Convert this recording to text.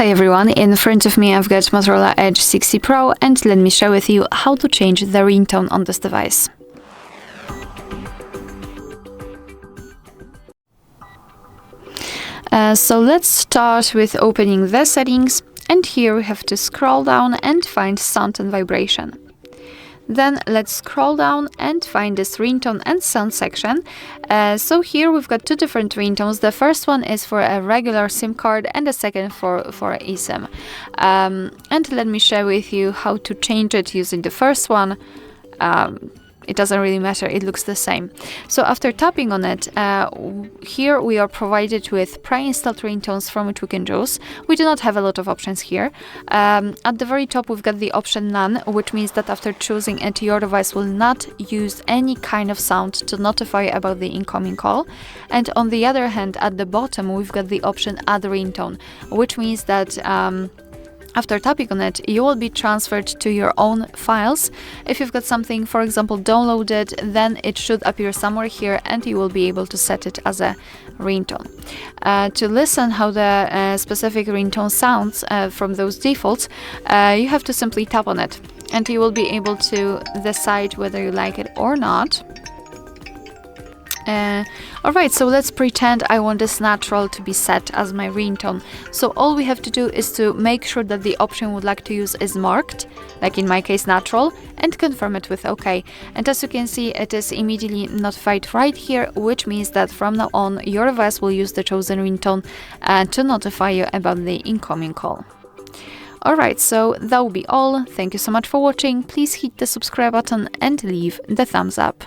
Hi everyone, in front of me I've got Motorola Edge 60 Pro, and let me share with you how to change the ringtone on this device. So let's start with opening the settings, and here we have to scroll down and find sound and vibration. Then let's scroll down and find this ringtone and sound section. So here we've got two different ringtones. The first one is for a regular SIM card and the second for eSIM. And let me share with you how to change it using the first one. It doesn't really matter, it looks the same. So after tapping on it, here we are provided with pre-installed ringtones from which we can choose. We do not have a lot of options here. At the very top we've got the option None, which means that after choosing it, your device will not use any kind of sound to notify about the incoming call. And on the other hand, at the bottom we've got the option Add Ringtone, which means that after tapping on it, you will be transferred to your own files. If you've got something, for example, downloaded, then it should appear somewhere here and you will be able to set it as a ringtone. To listen how the specific ringtone sounds from those defaults, you have to simply tap on it and you will be able to decide whether you like it or not. Alright, so let's pretend I want this natural to be set as my ringtone. So all we have to do is to make sure that the option we would like to use is marked, like in my case natural, and confirm it with OK. And as you can see, it is immediately notified right here, which means that from now on your device will use the chosen ringtone to notify you about the incoming call. Alright, so that will be all. Thank you so much for watching. Please hit the subscribe button and leave the thumbs up.